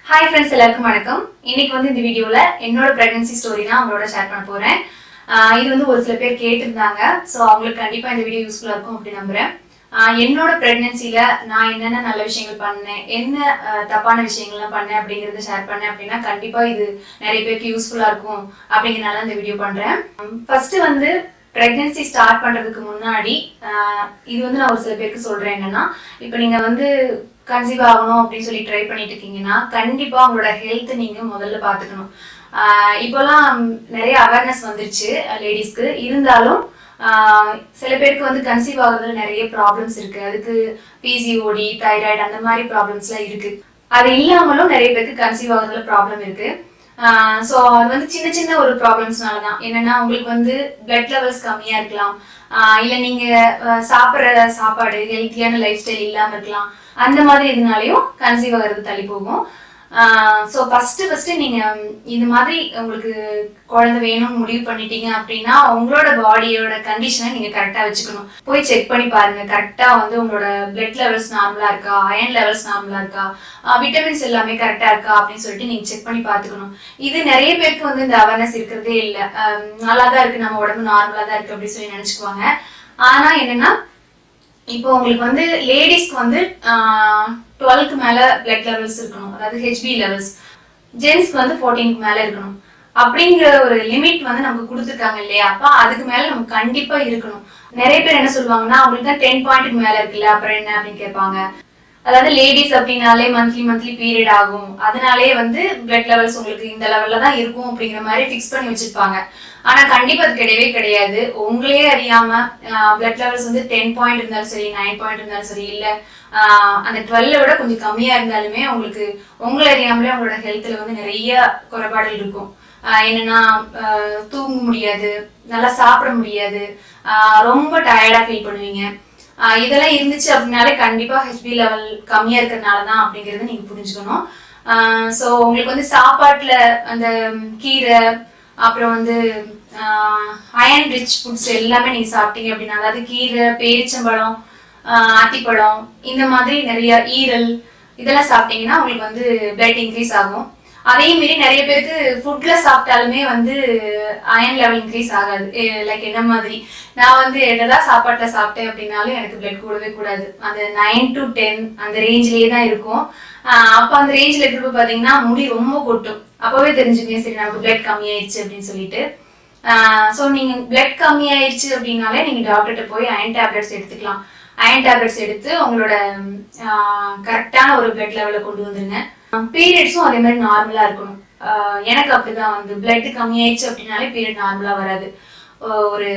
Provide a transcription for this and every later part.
Hi friends, எல்லாருக்கும் வணக்கம். இன்னைக்கு வந்து இந்த வீடியோல என்னோட பிரெக்னன்சி ஸ்டோரி தான் அவங்களோட ஷேர் பண்ண போறேன். இது வந்து ஒரு சில பேர் கேட்டிருந்தாங்க. ஸோ அவங்களுக்கு கண்டிப்பா இந்த வீடியோ யூஸ்ஃபுல்லா இருக்கும் அப்படி நம்புறேன். என்னோட பிரெக்னன்சில நான் என்னென்ன நல்ல விஷயங்கள் பண்ணேன், என்ன தப்பான விஷயங்கள்லாம் பண்ணேன் அப்படிங்கறத ஷேர் பண்ணேன் அப்படின்னா கண்டிப்பா இது நிறைய பேருக்கு யூஸ்ஃபுல்லா இருக்கும் அப்படிங்கறனால இந்த வீடியோ பண்றேன். ஃபர்ஸ்ட் வந்து பிரெக்னன்சி ஸ்டார்ட் பண்றதுக்கு முன்னாடி இது வந்து நான் ஒரு சில பேருக்கு சொல்றேன். என்னன்னா, இப்போ நீங்க வந்து கன்சீவ் ஆகணும் அப்படின்னு சொல்லி ட்ரை பண்ணிட்டு இருக்கீங்கன்னா கண்டிப்பா உங்களோட ஹெல்த் நீங்க முதல்ல பாத்துக்கணும். இப்போலாம் நிறைய அவேர்னஸ் வந்துருச்சு லேடிஸ்க்கு. இருந்தாலும் சில பேருக்கு வந்து கன்சீவ் ஆகுறதுல நிறைய ப்ராப்ளம்ஸ் இருக்கு. அதுக்கு பிசிஓடி, தைராய்டு அந்த மாதிரி ப்ராப்ளம்ஸ்லாம் இருக்கு. அது இல்லாமலும் நிறைய பேருக்கு கன்சீவ் ஆகுறதுல ப்ராப்ளம் இருக்கு. ஸோ அது வந்து சின்ன சின்ன ஒரு ப்ராப்ளம்ஸ்னால தான். என்னன்னா, உங்களுக்கு வந்து பிளட் லெவல்ஸ் கம்மியா இருக்கலாம், இல்லை நீங்க சாப்பிட்ற சாப்பாடு ஹெல்த்தியான லைஃப் ஸ்டைல் இல்லாமல் இருக்கலாம். அந்த மாதிரி இதனாலையும் கன்சீவ் ஆகிறது தள்ளி போகும். ஸோ ஃபர்ஸ்ட் நீங்க இந்த மாதிரி உங்களுக்கு குழந்தை வேணும்னு முடிவு பண்ணிட்டீங்க அப்படின்னா உங்களோட பாடியோட கண்டிஷனை நீங்க கரெக்டா வச்சுக்கணும். போய் செக் பண்ணி பாருங்க, கரெக்டா வந்து உங்களோட பிளட் லெவல்ஸ் நார்மலா இருக்கா, அயன் லெவல்ஸ் நார்மலா இருக்கா, விட்டமின்ஸ் எல்லாமே கரெக்டா இருக்கா அப்படின்னு சொல்லிட்டு நீங்க செக் பண்ணி பார்த்துக்கணும். இது நிறைய பேருக்கு வந்து இந்த அவேர்னஸ் இருக்கிறதே இல்லை. நல்லா தான் இருக்கு, நம்ம உடம்பு நார்மலா தான் இருக்கு அப்படின்னு சொல்லி நினைச்சுக்குவாங்க. ஆனா என்னன்னா, இப்போ உங்களுக்கு வந்து லேடிஸ்க்கு வந்து 12க்கு மேல பிளட் லெவல்ஸ் இருக்கணும், அதாவது ஹெச்பி லெவல்ஸ். ஜென்ஸ்க்கு வந்து 14க்கு மேல இருக்கணும் அப்படிங்கிற ஒரு லிமிட் வந்து நமக்கு கொடுத்துருக்காங்க இல்லையா? அப்ப அதுக்கு மேல நமக்கு கண்டிப்பா இருக்கணும். நிறைய பேர் என்ன சொல்லுவாங்கன்னா, அவங்களுக்கு தான் 10 பாயிண்ட்டுக்கு மேல இருக்குல்ல, அப்புறம் என்ன அப்படின்னு கேட்பாங்க. அதாவது லேடிஸ் அப்படின்னாலே மந்த்லி பீரியட் ஆகும், அதனாலே வந்து பிளட் லெவல்ஸ் உங்களுக்கு இந்த லெவல்ல தான் இருக்கும் அப்படிங்கிற மாதிரி ஃபிக்ஸ் பண்ணி வச்சிருப்பாங்க. ஆனா கண்டிப்பா அது கிடையவே கிடையாது. உங்களே அறியாம பிளட் லெவல்ஸ் வந்து 10 பாயிண்ட் இருந்தாலும் சரி, 9 பாயிண்ட் இருந்தாலும் சரி, இல்ல அந்த 12 விட கொஞ்சம் கம்மியா இருந்தாலுமே உங்களுக்கு உங்களை அறியாமலே உங்களோட ஹெல்த்ல வந்து நிறைய குறைபாடுகள் இருக்கும். என்னன்னா, தூங்க முடியாது, நல்லா சாப்பிட முடியாது, ரொம்ப டயர்டா ஃபீல் பண்ணுவீங்க. இதெல்லாம் இருந்துச்சு அப்படின்னாலே கண்டிப்பா ஹெச்பி லெவல் கம்மியா இருக்கிறதுனால தான் அப்படிங்கறத நீங்க புரிஞ்சுக்கணும். ஸோ உங்களுக்கு வந்து சாப்பாட்டுல அந்த கீரை, அப்புறம் வந்து அயன் ரிச் ஃபுட்ஸ் எல்லாமே நீங்க சாப்பிட்டீங்க அப்படின்னா, அதாவது கீரை, பேரிச்சம்பழம், அத்திப்பழம், இந்த மாதிரி நிறைய ஈரல் இதெல்லாம் சாப்பிட்டீங்கன்னா உங்களுக்கு வந்து பிளட் இன்க்ரீஸ் ஆகும். அதே மாரி நிறைய பேருக்கு ஃபுட்ல சாப்பிட்டாலுமே வந்து அயன் லெவல் இன்க்ரீஸ் ஆகாது. லைக் என்ன மாதிரி, நான் வந்து என்னதான் சாப்பாட்டுல சாப்பிட்டேன் அப்படின்னாலும் எனக்கு பிளட் கூடவே கூடாது. அந்த 9 to 10 அந்த ரேஞ்சிலேயே தான் இருக்கும். அப்போ அந்த ரேஞ்சில் இருக்கிறப்ப பார்த்தீங்கன்னா முடி ரொம்ப கொட்டும். அப்போவே தெரிஞ்சுக்கங்க, சரி நமக்கு பிளட் கம்மியாயிடுச்சு அப்படின்னு சொல்லிட்டு. ஸோ நீங்க பிளட் கம்மியாயிடுச்சு அப்படின்னாலே நீங்க டாக்டர்கிட்ட போய் அயன் டேப்லெட்ஸ் எடுத்துக்கலாம். அயன் டேப்லெட்ஸ் எடுத்து உங்களோட கரெக்டான ஒரு பிளட் லெவலை கொண்டு வந்துருங்க. பீரியட்ஸும் அதே மாதிரி நார்மலா இருக்கணும். எனக்கு அப்படிதான் வந்து பிளட் கம்மியாயிடுச்சு அப்படின்னாலே பீரியட் நார்மலா வராது. ஒரு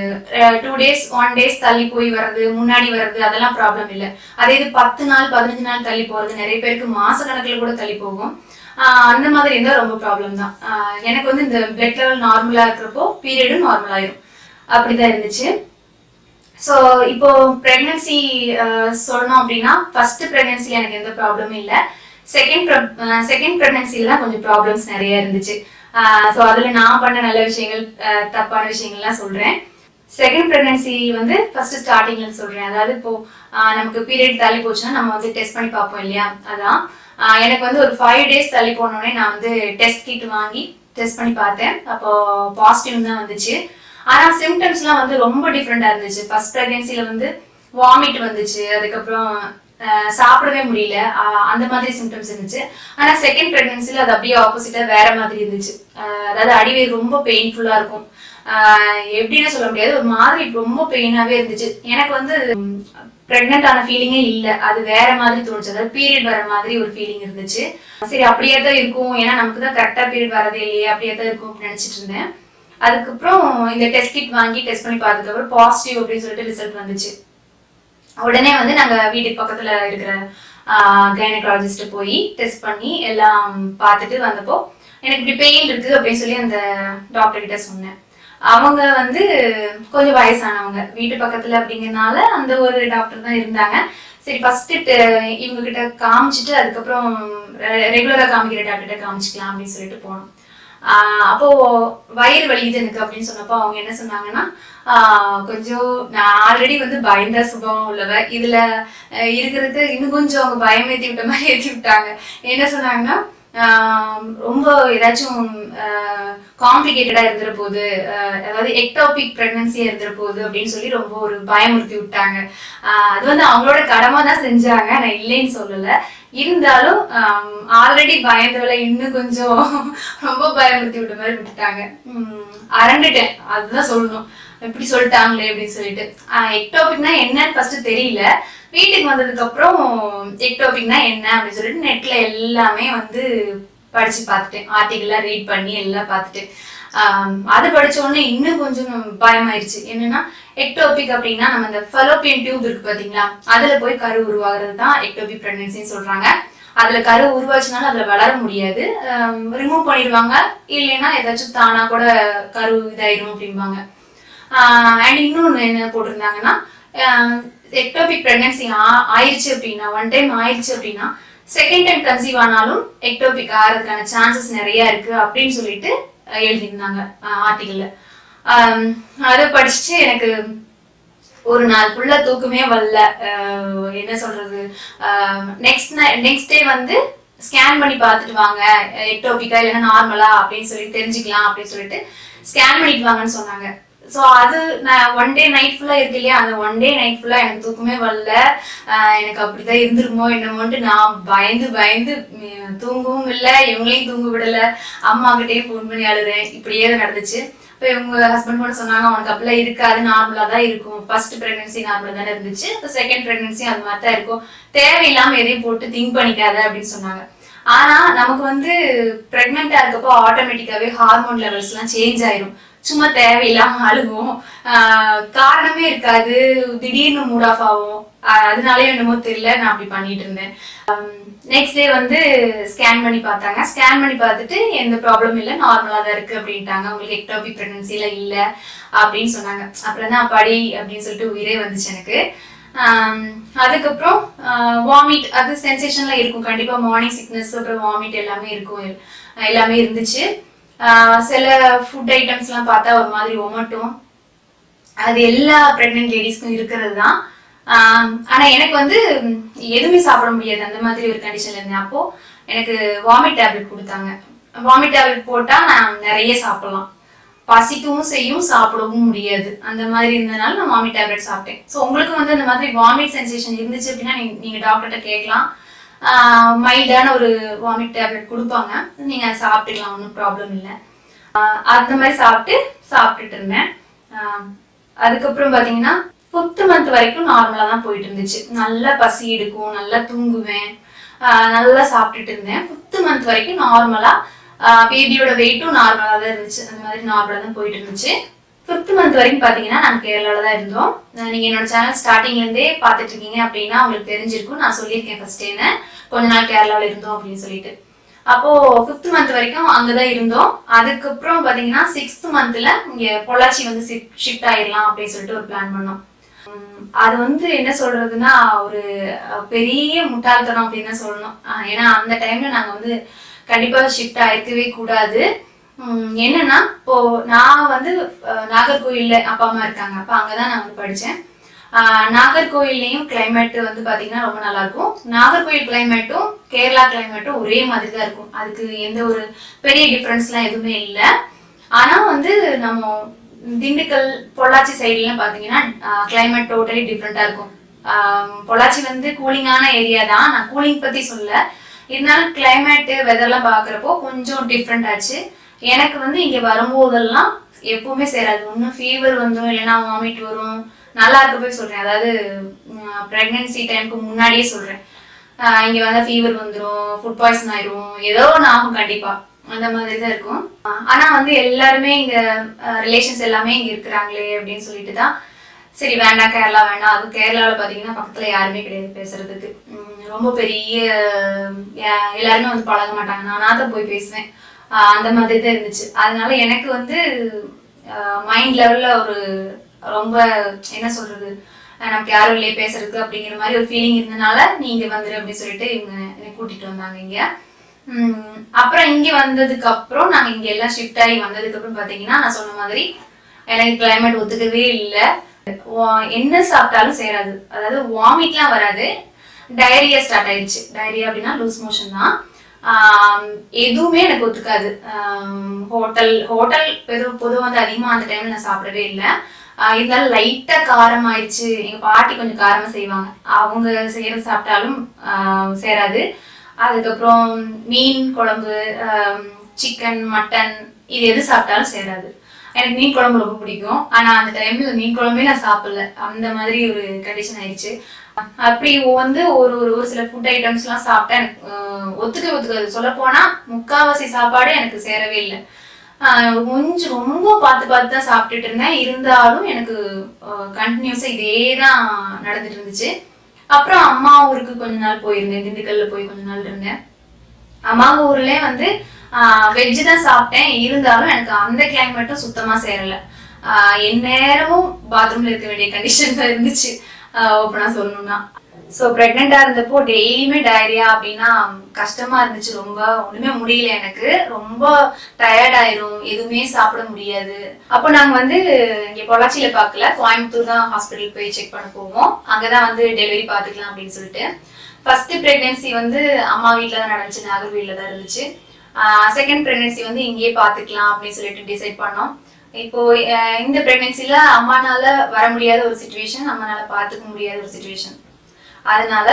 2 days 1 days தள்ளி போய் வர்றது, முன்னாடி வர்றது, அதெல்லாம் ப்ராப்ளம் இல்லை. அதே இது 10 நாள் 15 நாள் தள்ளி போறது, நிறைய பேருக்கு மாச கணக்கில் கூட தள்ளி போகும். அந்த மாதிரி இருந்தால் ரொம்ப ப்ராப்ளம் தான். எனக்கு வந்து இந்த பிளட் லெவல் நார்மலா இருக்கிறப்போ பீரியடும் நார்மல் ஆயிரும். அப்படிதான் இருந்துச்சு. ஸோ இப்போ பிரெக்னன்சி சொல்லணும் அப்படின்னா, ஃபர்ஸ்ட் பிரெக்னன்சில எனக்கு எந்த ப்ராப்ளமும் இல்லை. செகண்ட் பிரெக்னன்சில தான் கொஞ்சம் ப்ராப்ளம்ஸ் நிறைய இருந்துச்சு. ஸோ அதுல நான் பண்ண நல்ல விஷயங்கள், தப்பான விஷயங்கள்லாம் சொல்றேன். செகண்ட் பிரெக்னன்சி வந்து ஃபர்ஸ்ட் ஸ்டார்டிங்ல சொல்றேன். அதாவது இப்போ நமக்கு பீரியட் தள்ளி போச்சுன்னா நம்ம வந்து டெஸ்ட் பண்ணி பார்ப்போம் இல்லையா? அதான் எனக்கு வந்து ஒரு 5 days தள்ளி போனோடனே நான் வந்து டெஸ்ட் கிட் வாங்கி டெஸ்ட் பண்ணி பார்த்தேன். அப்போ பாசிட்டிவ் தான் வந்துச்சு. ஆனா சிம்டம்ஸ்லாம் வந்து ரொம்ப டிஃப்ரெண்டா இருந்துச்சு. ஃபர்ஸ்ட் பிரெக்னன்சில வந்து வாமிட் வந்துச்சு, அதுக்கப்புறம் சாப்பிடவே முடியல, அந்த மாதிரி சிம்டம்ஸ் இருந்துச்சு. ஆனா செகண்ட் பிரெக்னன்சில அது அப்படியே ஆப்போசிட்டா வேற மாதிரி இருந்துச்சு. அதாவது அடிவயிறு ரொம்ப பெயின்ஃபுல்லா இருக்கும். எப்படின்னு சொல்ல முடியாது, ஒரு மாதிரி ரொம்ப பெயினாவே இருந்துச்சு. எனக்கு வந்து பிரெக்னென்ட் ஆன ஃபீலிங்கே இல்லை, அது வேற மாதிரி தோணுச்சு. அதாவது பீரியட் வர மாதிரி ஒரு ஃபீலிங் இருந்துச்சு. சரி அப்படியே தான் இருக்கும், ஏன்னா நமக்கு தான் கரெக்டா பீரியட் வரதே இல்லையே, அப்படியே தான் இருக்கும் அப்படின்னு நினைச்சிட்டு இருந்தேன். அதுக்கப்புறம் இந்த டெஸ்ட் கிட் வாங்கி டெஸ்ட் பண்ணி பார்த்ததுக்கப்புறம் பாசிட்டிவ் அப்படின்னு சொல்லிட்டு ரிசல்ட் வந்துச்சு. உடனே வந்து நாங்க வீட்டுக்கு பக்கத்துல இருக்கிற கைனகாலஜிஸ்ட் போய் டெஸ்ட் பண்ணி எல்லாம் பார்த்துட்டு வந்தப்போ எனக்கு இப்படி பெயின் இருக்கு அப்படின்னு சொல்லி அந்த டாக்டர் கிட்ட சொன்னேன். அவங்க வந்து கொஞ்சம் வயசானவங்க, வீட்டு பக்கத்துல அப்படிங்கிறதுனால அந்த ஒரு டாக்டர் தான் இருந்தாங்க. சரி ஃபர்ஸ்ட் இவங்க கிட்ட காமிச்சிட்டு அதுக்கப்புறம் ரெகுலரா காமிக்கிற டாக்டர்கிட்ட காமிச்சிக்கலாம் அப்படின்னு சொல்லிட்டு போனோம். அப்போ வயிறு வலிக்குது எனக்கு அப்படின்னு சொன்னப்போ அவங்க என்ன சொன்னாங்கன்னா, கொஞ்சம் நான் ஆல்ரெடி வந்து பயந்த சுபாவம் உள்ளவ, இதுல இருக்கிறது இன்னும் கொஞ்சம் அவங்க பயம் ஏற்றி விட்ட மாதிரி ஏற்றி விட்டாங்க. என்ன சொன்னாங்கன்னா, ரொம்ப ஏதாச்சும் காம்ப்ளிகேட்டடா இருந்துற போது, அதாவது எக்டாபிக் பிரெக்னன்சியா இருந்துற போது அப்படின்னு சொல்லி ரொம்ப ஒரு பயமுறுத்தி விட்டாங்க. அது வந்து அவங்களோட கடமை தான் செஞ்சாங்க, நான் இல்லைன்னு சொல்லல. இருந்தாலும் ஆல்ரெடி பயந்தவளை இன்னும் கொஞ்சம் ரொம்ப பயமுறுத்தி விட்ட மாதிரி விட்டுட்டாங்க. அரண்டுட்டேன், அதுதான் சொல்லணும். எப்படி சொல்லிட்டாங்களே அப்படின்னு சொல்லிட்டு. எக்டாபிக்னா என்னன்னு ஃபர்ஸ்ட் தெரியல. வீட்டுக்கு வந்ததுக்கு அப்புறம் எக்டாபிக்னா என்ன அப்படின்னு சொல்லிட்டு நெட்ல எல்லாமே வந்து படிச்சு பார்த்துட்டேன், ஆர்டிகிள்லாம் ரீட் பண்ணி எல்லாம் பார்த்துட்டு. அது படிச்ச உடனே இன்னும் கொஞ்சம் பயமாயிருச்சு. என்னன்னா எக்டோபிக் அப்படின்னா நம்ம இந்த ஃபலோப்பியன் டியூப் இருக்கு பாத்தீங்களா, அதுல போய் கரு உருவாகிறது தான் எக்டோபிக் பிரெக்னன்சின்னு சொல்றாங்க. அதுல கரு உருவாச்சுனாலும் அதுல வளர முடியாது, ரிமூவ் பண்ணிடுவாங்க, இல்லைன்னா ஏதாச்சும் தானா கூட கரு இதாயிரும் அப்படிம்பாங்க. அண்ட் இன்னொன்னு என்ன போட்டிருந்தாங்கன்னா, எக்டோபிக் பிரெக்னன்சி ஆயிடுச்சு அப்படின்னா, ஒன் டைம் ஆயிடுச்சு அப்படின்னா செகண்ட் டைம் கன்சீவ் ஆனாலும் எக்டோபிக் ஆகிறதுக்கான சான்சஸ் நிறைய இருக்கு அப்படின்னு சொல்லிட்டு எழுதியிருந்தாங்க ஆர்டிகிள்ல. அதை படிச்சுட்டு எனக்கு ஒரு நாள் ஃபுல்லா தூக்கமே வரல. என்ன சொல்றது, நெக்ஸ்ட் டே வந்து ஸ்கேன் பண்ணி பார்த்துட்டு வாங்க, எக்டோபிக்கா இல்லைன்னா நார்மலா அப்படின்னு சொல்லி தெரிஞ்சுக்கலாம் அப்படின்னு சொல்லிட்டு ஸ்கேன் பண்ணிட்டு வாங்கன்னு சொன்னாங்க. ஸோ அது நான் ஒன் டே நைட் ஃபுல்லா இருக்கு இல்லையா, அந்த ஒன் டே நைட் ஃபுல்லா எனக்கு தூக்கமே வரல. எனக்கு அப்படிதான் இருந்துருமோ என்னமோன்ட்டு நான் பயந்து பயந்து தூங்கவும் இல்லை, இவங்களையும் தூங்க விடல, அம்மா கிட்டேயும் ஃபோன் பண்ணி அழுறேன். இப்படியே நடந்துச்சு. இப்போ இவங்க ஹஸ்பண்ட் கூட சொன்னாங்க, அவனுக்கு அப்படிலாம் இருக்காது, நார்மலா தான் இருக்கும், ஃபர்ஸ்ட் பிரெக்னன்சி நார்மலா தானே இருந்துச்சு, இப்போ செகண்ட் பிரெக்னன்சி அது மாதிரி தான் இருக்கும், தேவையில்லாம எதையும் போட்டு திங்க் பண்ணிக்காத அப்படின்னு சொன்னாங்க. ஆனா நமக்கு வந்து பிரெக்னெண்டா இருக்கப்போ ஆட்டோமேட்டிக்காவே ஹார்மோன் லெவல்ஸ் எல்லாம் சேஞ்ச் ஆயிரும். சும்மா தேவையில்லாம அழுகும், காரணமே இருக்காது, திடீர்னு மூட் ஆஃப் ஆகும். அதனாலயும் என்னமோ தெரியல, நான் அப்படி பண்ணிட்டு இருந்தேன். நெக்ஸ்ட் டே வந்து ஸ்கேன் பண்ணி பார்த்தாங்க. ஸ்கேன் பண்ணி பார்த்துட்டு எந்த ப்ராப்ளம் இல்லை, நார்மலா தான் இருக்கு அப்படின்ட்டாங்க. உங்களுக்கு எக்டோபிக் பிரெக்னன்சில இல்லை அப்படின்னு சொன்னாங்க. அப்புறம் தான் படி அப்படின்னு சொல்லிட்டு உயிரே வந்துச்சு எனக்கு. அதுக்கப்புறம் வாமிட், அது சென்சேஷன்ல இருக்கும் கண்டிப்பா, மார்னிங் சிக்னஸ் அப்புறம் வாமிட் எல்லாமே இருக்கும், எல்லாமே இருந்துச்சு. சில ஃபுட் ஐட்டம்ஸ் எல்லாம் பார்த்தா ஒரு மாதிரி ஒமட்டும், அது எல்லா பிரெக்னென்ட் லேடிஸ்க்கும் இருக்கிறது தான். ஆனா எனக்கு வந்து எதுவுமே சாப்பிட முடியாது, அந்த மாதிரி ஒரு கண்டிஷன்ல இருந்தேன். அப்போ எனக்கு வாமிட் டேப்லெட் கொடுத்தாங்க. வாமிட் டேப்லெட் போட்டா நான் நிறைய சாப்பிடலாம், பசிக்கவும் செய்யும், சாப்பிடவும் முடியாது, அந்த மாதிரி இருந்ததுனால நான் வாமிட் டேப்லெட் சாப்பிட்டேன். ஸோ உங்களுக்கு வந்து அந்த மாதிரி வாமிட் சென்சேஷன் இருந்துச்சு அப்படின்னா நீங்க டாக்டர்கிட்ட கேட்கலாம். மைல்டான ஒரு வாமிட் டேப்லெட் கொடுப்பாங்க, நீங்க சாப்பிட்டுக்கலாம், ஒன்றும் ப்ராப்ளம் இல்லை. அந்த மாதிரி சாப்பிட்டுட்டு இருந்தேன். அதுக்கப்புறம் பாத்தீங்கன்னா 5th மந்த் வரைக்கும் நார்மலா தான் போயிட்டு இருந்துச்சு. நல்லா பசி எடுக்கும், நல்லா தூங்குவேன், நல்லா சாப்பிட்டுட்டு இருந்தேன். 5th மந்த் வரைக்கும் நார்மலா, பேபியோட வெயிட்டும் நார்மலா தான் இருந்துச்சு, அந்த மாதிரி நார்மலா தான் போயிட்டு இருந்துச்சு. 5th மந்த் வரைக்கும் பாத்தீங்கன்னா நாங்க கேரளால தான் இருந்தோம். நீங்க என்னோட சேனல் ஸ்டார்டிங்ல இருந்தே பாத்துட்டு இருக்கீங்க அப்படின்னா உங்களுக்கு தெரிஞ்சிருக்கும், நான் சொல்லியிருக்கேன் ஃபர்ஸ்டே கொஞ்ச நாள் கேரளால இருந்தோம் அப்படின்னு சொல்லிட்டு. அப்போ 5th மந்த் வரைக்கும் அங்கதான் இருந்தோம். அதுக்கப்புறம் பாத்தீங்கன்னா 6th மந்த்ல இங்க பொள்ளாச்சி வந்து ஷிஃப்ட் ஆயிடலாம் அப்படின்னு சொல்லிட்டு ஒரு பிளான் பண்ணோம். அது வந்து என்ன சொல்றதுன்னா ஒரு பெரிய முட்டாள்தனம் அப்படின்னு தான் சொல்லணும். ஏன்னா அந்த டைம்ல நாங்க வந்து கண்டிப்பா ஷிஃப்ட் ஆயிருக்கவே கூடாது. என்னன்னா இப்போ நான் வந்து நாகர்கோயில்ல அப்பா அம்மா இருக்காங்க, அப்ப அங்கதான் நான் வந்து படிச்சேன். நாகர்கோயில்லையும் கிளைமேட் வந்து பாத்தீங்கன்னா ரொம்ப நல்லா இருக்கும். நாகர்கோயில் கிளைமேட்டும் கேரளா கிளைமேட்டும் ஒரே மாதிரி தான் இருக்கும், அதுக்கு எந்த ஒரு பெரிய டிஃபரன்ஸ் எல்லாம் எதுவுமே இல்லை. ஆனா வந்து நம்ம திண்டுக்கல் பொள்ளாச்சி சைட்லாம் பாத்தீங்கன்னா கிளைமேட் டோட்டலி டிஃப்ரெண்டா இருக்கும். பொள்ளாச்சி வந்து கூலிங்கான ஏரியா தான், நான் கூலிங் பத்தி சொல்ல, இருந்தாலும் கிளைமேட் வெதர்லாம் பாக்குறப்போ கொஞ்சம் டிஃப்ரெண்ட் ஆச்சு. எனக்கு வந்து இங்க வரும்போதெல்லாம் எப்பவுமே சேராது, ஒன்னும் ஃபீவர் வந்துடும், இல்லைன்னா வாமிட் வரும். நல்லா இருக்க போய் சொல்றேன், அதாவது பிரெக்னன்சி டைமுக்கு முன்னாடியே சொல்றேன். இங்க வந்தா ஃபீவர் வந்துடும், ஃபுட் பாய்சன் ஆயிரும், ஏதோ ஒன்று ஆகும் கண்டிப்பா, அந்த மாதிரி தான் இருக்கும். ஆனா வந்து எல்லாருமே இங்க ரிலேஷன்ஸ் எல்லாமே இங்க இருக்கிறாங்களே அப்படின்னு சொல்லிட்டு தான் சரி வேண்டாம் கேரளா வேண்டாம். அதுவும் கேரளாவில் பார்த்தீங்கன்னா பக்கத்துல யாருமே கிடையாது பேசுறதுக்கு, ரொம்ப பெரிய எல்லாருமே வந்து பழக மாட்டாங்க, நானா தான் போய் பேசுவேன், அந்த மாதிரி தான் இருந்துச்சு. அதனால எனக்கு வந்து மைண்ட் லெவல்ல ஒரு ரொம்ப என்ன சொல்றது, நமக்கு யாரும் இல்லையே பேசுறதுக்கு அப்படிங்கிற மாதிரி ஒரு ஃபீலிங் இருந்தனால நீங்க வந்துரு அப்படின்னு சொல்லிட்டு இவங்க என்னை கூட்டிட்டு வந்தாங்க இங்க. அப்புறம் இங்க வந்ததுக்கு அப்புறம் நாங்க இங்க எல்லாம் ஷிஃப்ட் ஆகி வந்ததுக்கு அப்புறம் பாத்தீங்கன்னா நான் சொன்ன மாதிரி எனக்கு கிளைமேட் ஒத்துக்கவே இல்லை. என்ன சாப்பிட்டாலும் சேராது, அதாவது வாமிட்லாம் வராது, டயரியா ஸ்டார்ட் ஆயிடுச்சு. டயரியா அப்படின்னா லூஸ் மோஷன் தான். எதுவுமே எனக்கு ஒத்துக்காது. ஹோட்டல் ஹோட்டல் பொதுவாக வந்து அதிகமாக அந்த டைம்ல நான் சாப்பிடவே இல்லை. இருந்தாலும் லைட்டா காரம் ஆயிடுச்சு. எங்க பாட்டி கொஞ்சம் காரமா செய்வாங்க, அவங்க செய்யறது சாப்பிட்டாலும் சேராது. அதுக்கப்புறம் மீன் குழம்பு, சிக்கன், மட்டன், இது எது சாப்பிட்டாலும் சேராது. எனக்கு மீன் குழம்பு ரொம்ப பிடிக்கும், ஆனா அந்த டைம்ல மீன் குழம்பே நான் சாப்பிடல. அந்த மாதிரி ஒரு கண்டிஷன் ஆயிடுச்சு. அப்படி வந்து ஒரு ஒரு சில ஃபுட் ஐட்டம்ஸ் எல்லாம் சாப்பிட்டா எனக்கு ஒத்துக்காது. சொல்ல போனா முக்காவாசி சாப்பாடு எனக்கு சேரவே இல்லை. கொஞ்சம் ரொம்ப பார்த்து பார்த்து தான் சாப்பிட்டுட்டு இருந்தேன். இருந்தாலும் எனக்கு கண்டினியூஸா இதே தான் நடந்துட்டு இருந்துச்சு. அப்புறம் அம்மா ஊருக்கு கொஞ்ச நாள் போயிருந்தேன், திண்டுக்கல்ல போய் கொஞ்ச நாள் இருந்தேன். அம்மா ஊர்ல வந்து வெஜ்ஜு தான் சாப்பிட்டேன். இருந்தாலும் எனக்கு அந்த கிளைமேட்டும் சுத்தமா சேரல. எந்நேரமும் பாத்ரூம்ல இருக்க வேண்டிய கண்டிஷன் தான் இருந்துச்சு ஓப்பனா சொல்லணும்னா. ஸோ ப்ரெக்னெண்டா இருந்தப்போ டெய்லியுமே டயரியா அப்படின்னா கஷ்டமா இருந்துச்சு. ரொம்ப ஒண்ணுமே முடியல, எனக்கு ரொம்ப டயர்ட் ஆயிரும், எதுவுமே சாப்பிட முடியாது. அப்போ நாங்க வந்து இங்க பொள்ளாச்சியில பார்க்கல, கோயம்புத்தூர் தான் ஹாஸ்பிட்டல் போய் செக் பண்ண போவோம். அங்கதான் வந்து டெலிவரி பார்த்துக்கலாம் அப்படின்னு சொல்லிட்டு. ஃபர்ஸ்ட் பிரெக்னன்சி வந்து அம்மா வீட்டில் தான் நடந்துச்சு, நாகர்கோவிலில் தான் இருந்துச்சு. செகண்ட் பிரெக்னன்சி வந்து இங்கேயே பார்த்துக்கலாம் அப்படின்னு சொல்லிட்டு டிசைட் பண்ணோம். இப்போ இந்த பிரெக்னன்சில அம்மானால வர முடியாத ஒரு சுச்சுவேஷன், அம்மானால பார்த்துக்க முடியாத ஒரு சுச்சுவேஷன். அதனால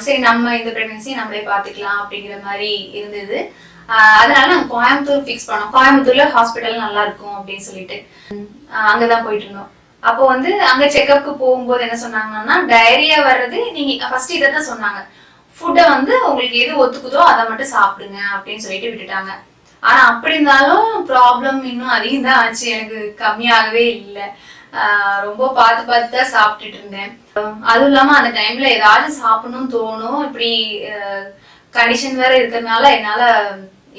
சரி நம்ம இந்த பிரெக்னன்சி நம்மளே பார்த்துக்கலாம் அப்படிங்கிற மாதிரி இருந்தது. அதனால நாங்கள் கோயம்புத்தூர் ஃபிக்ஸ் பண்ணோம். கோயம்புத்தூர்ல ஹாஸ்பிட்டல் நல்லா இருக்கும் அப்படின்னு சொல்லிட்டு அங்கதான் போயிட்டு இருந்தோம். அப்போ வந்து அங்க செக்அப்க்கு போகும்போது என்ன சொன்னாங்கன்னா, டயரியா வர்றது நீங்க ஃபர்ஸ்ட் இதை தான் சொன்னாங்க, ஃபுட்டை வந்து உங்களுக்கு எது ஒத்துக்குதோ அதை மட்டும் சாப்பிடுங்க அப்படின்னு சொல்லிட்டு விட்டுட்டாங்க. ஆனா அப்படி இருந்தாலும் ப்ராப்ளம் இன்னும் அதிகம் தான் ஆச்சு, எனக்கு கம்மியாகவே இல்லை. ரொம்ப பார்த்து பார்த்து தான் சாப்பிட்டுட்டு இருந்தேன். அதுவும் இல்லாம அந்த டைம்ல ஏதாச்சும் சாப்பிடணும்னு தோணும். இப்படி கண்டிஷன் வேற இருக்கிறதுனால என்னால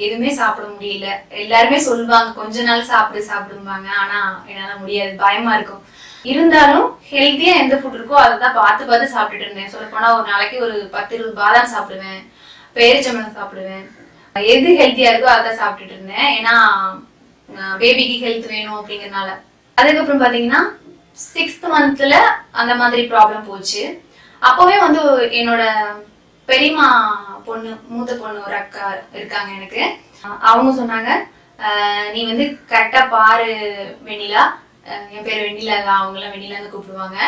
எதுவுமே சாப்பிட முடியல. எல்லாருமே சொல்லுவாங்க கொஞ்ச நாள் சாப்பிடுவாங்க, ஆனா என்னால முடியாது, பயமா இருக்கும். இருந்தாலும் ஹெல்த்தியா எந்த ஃபுட் இருக்கோ அதை தான் பார்த்து பார்த்து சாப்பிட்டுட்டு இருந்தேன். சொல்ல போனா ஒரு நாளைக்கு ஒரு 10-20 பாதாம் சாப்பிடுவேன், பேரிச்சம்பழம் சாப்பிடுவேன். எது ஹெல்த்தியா இருக்கோ அதை சாப்பிட்டுட்டு இருந்தேன். ஏன்னா பேபிக்கு ஹெல்த் வேணும் அப்படிங்கறதுனால. அதுக்கப்புறம் பாத்தீங்கன்னா 6th மந்த்ல அந்த மாதிரி ப்ராப்ளம் போச்சு. அப்பவே வந்து என்னோட பெரியமா பொண்ணு, மூத்த பொண்ணு ஒரு அக்கா இருக்காங்க எனக்கு. அவங்க சொன்னாங்க, நீ வந்து கரெக்டா பாரு வெண்ணிலா, என் பேர் வெண்ணிலா தான், அவங்களாம் வெண்ணிலான்னு கூப்பிடுவாங்க.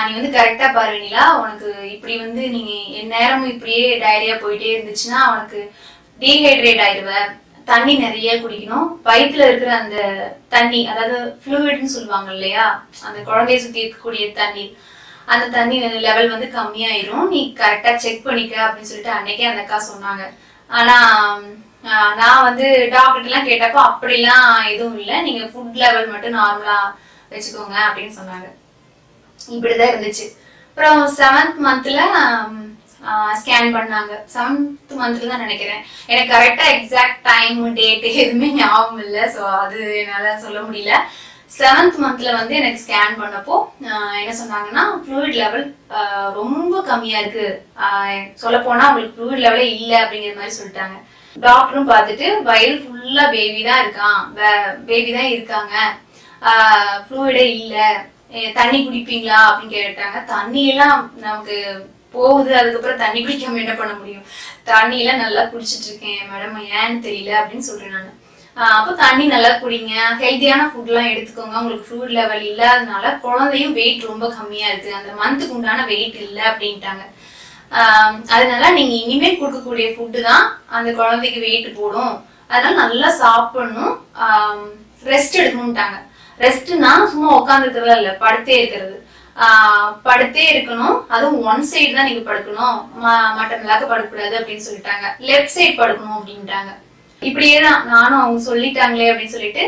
நீ வந்து கரெக்டா பாரு வெண்ணிலா, உனக்கு இப்படி வந்து நீங்க எந்நேரமும் இப்படியே டயரியா போயிட்டே இருந்துச்சுன்னா உனக்கு டீஹைட்ரேட் ஆயிடுவ. தண்ணி நிறைய குடிக்கணும். வயிற்றுல இருக்கிற அந்த தண்ணி, அதாவது ஃப்ளூயிட்னு சொல்லுவாங்க இல்லையா, அந்த குழந்தைய சுத்தி இருக்கக்கூடிய தண்ணி, அந்த தண்ணி லெவல் வந்து கம்மியாயிரும், நீ கரெக்டா செக் பண்ணிக்க அப்படின்னு சொல்லிட்டு அன்னைக்கே அந்த அக்கா சொன்னாங்க. ஆனா நான் வந்து டாக்டர் எல்லாம் கேட்டப்போ அப்படிலாம் எதுவும் இல்லை, நீங்க ஃபுட் லெவல் மட்டும் நார்மலா வச்சுக்கோங்க அப்படின்னு சொன்னாங்க. இப்படிதான் இருந்துச்சு. அப்புறம் 7th மந்த்ல ஸ்கேன் பண்ணாங்க. 7th மந்த்ல தான் நினைக்கிறேன், எனக்கு கரெக்டா எக்ஸாக்ட் டைம் டேட் எதுவுமே ஞாபகம் இல்லை. ஸோ அது என்னால சொல்ல முடியல. 7th மந்த்ல வந்து எனக்கு ஸ்கேன் பண்ணப்போ என்ன சொன்னாங்கன்னா, ஃப்ளூயிட் லெவல் ரொம்ப கம்மியா இருக்கு, சொல்ல போனா உங்களுக்கு ஃப்ளூயிட் லெவலே இல்லை அப்படிங்கிற மாதிரி சொல்லிட்டாங்க. டாக்டரும் பார்த்துட்டு வயிறு ஃபுல்லா பேபி தான் இருக்காங்க, ஃப்ளூயிடே இல்லை, தண்ணி குடிப்பீங்களா அப்படின்னு கேட்டாங்க. தண்ணி எல்லாம் நமக்கு போகுது, அதுக்கப்புறம் தண்ணி குடிக்காம என்ன பண்ண முடியும்? தண்ணி எல்லாம் நல்லா குடிச்சிட்டு இருக்கேன் மேடம், ஏன்னு தெரியல அப்படின்னு சொல்றேன் நான். அப்போ தண்ணி நல்லா குடிங்க, ஹெல்த்தியான ஃபுட் எல்லாம் எடுத்துக்கோங்க, உங்களுக்கு ஃப்ளூயிட் லெவல் இல்லாதனால குழந்தையும் வெயிட் ரொம்ப கம்மியா இருக்கு, அந்த மந்த்துக்கு உண்டான வெயிட் இல்லை அப்படின்ட்டாங்க. அதனால நீங்க இனிமேல் கொடுக்கக்கூடிய ஃபுட்டு தான் அந்த குழந்தைக்கு வெயிட் போடும், அதனால நல்லா சாப்பிடணும், ரெஸ்ட் எடுக்கணும்ட்டாங்க. ரெஸ்ட்னா சும்மா உட்காந்து இருக்கிறதா இல்லை, படுத்தே இருக்கணும். அதுவும் ஒன் சைடு தான் நீங்க படுக்கணும், மட்டமில்லாக்க படுக்கக்கூடாது அப்படின்னு சொல்லிட்டாங்க. லெஃப்ட் சைடு படுக்கணும் அப்படின்ட்டாங்க. இப்படியேதான் நானும் அவங்க சொல்லிட்டாங்களே அப்படின்னு சொல்லிட்டு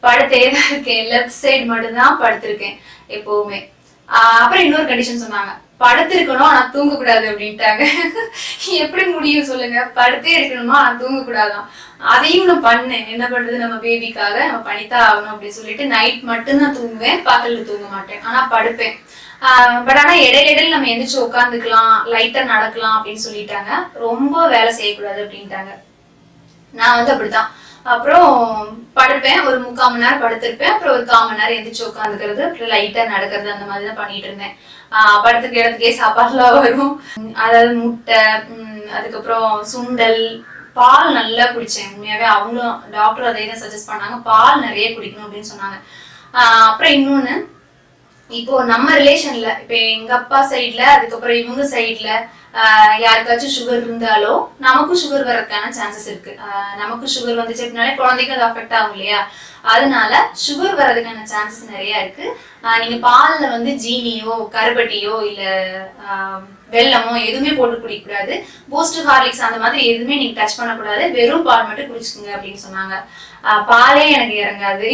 படுத்தே தான் இருக்கேன். லெஃப்ட் சைடு மட்டும் தான் படுத்திருக்கேன் எப்பவுமே. அப்புறம் இன்னொரு கண்டிஷன் சொன்னாங்க, படுத்திருக்கணும் ஆனா தூங்க கூடாது அப்படின்ட்டாங்க. எப்படி முடியும் சொல்லுங்க? படுத்தே இருக்கணுமா ஆனா தூங்க கூடாதான். அதையும் நான் பண்ணேன், என்ன பண்றது, நம்ம பேபிக்காக நம்ம பண்ணித்தான் ஆகணும் அப்படின்னு சொல்லிட்டு நைட் மட்டும்தான் தூங்குவேன், பகல்ல தூங்க மாட்டேன், ஆனா படுப்பேன். பட் ஆனா இடையில நம்ம எந்திரிச்சு உட்காந்துக்கலாம், லைட்டா நடக்கலாம் அப்படின்னு சொல்லிட்டாங்க. ரொம்ப வேலை செய்யக்கூடாது அப்படின்ட்டாங்க. நான் வந்து அப்படித்தான். அப்புறம் படுப்பேன், ஒரு 3/4 மணி நேரம் படுத்திருப்பேன், அப்புறம் ஒரு 1/4 மணி நேரம் எந்திரிச்சு உட்காந்துக்கிறது, அப்புறம் லைட்டா நடக்கிறது, அந்த மாதிரிதான் பண்ணிட்டு இருந்தேன். படத்துக்கு இடத்துக்கே சாப்பாடுலாம் வரும். அதாவது முட்டை, அதுக்கப்புறம் சுண்டல், பால் நல்லா குடிச்சேன். உண்மையாவே அவங்களும் டாக்டர் அதை தான் சஜஸ்ட் பண்ணாங்க, பால் நிறைய குடிக்கணும் அப்படின்னு சொன்னாங்க. அப்புறம் இன்னொன்னு, இப்போ நம்ம ரிலேஷன்ல இப்ப எங்க அப்பா சைட்ல அதுக்கப்புறம் இவங்க சைட்ல யாருக்காச்சும் சுகர் இருந்தாலோ நமக்கும் சுகர் வரதுக்கான சான்சஸ் இருக்கு. நமக்கு சுகர் வந்துச்சு அப்படின்னாலே குழந்தைக்கு அது அஃபெக்ட் ஆகும் இல்லையா, அதனால சுகர் வர்றதுக்கான சான்சஸ் நிறைய இருக்கு. நீங்க பால்ல வந்து ஜீனியோ கருப்பட்டியோ இல்ல வெல்லமோ எதுவுமே போட்டு குடிக்கக்கூடாது. பூஸ்ட், ஹார்லிக்ஸ் அந்த மாதிரி எதுவுமே நீங்க டச் பண்ணக்கூடாது. வெறும் பால் மட்டும் குடிச்சுக்கோங்க அப்படின்னு சொன்னாங்க. பாலே எனக்கு இறங்காது.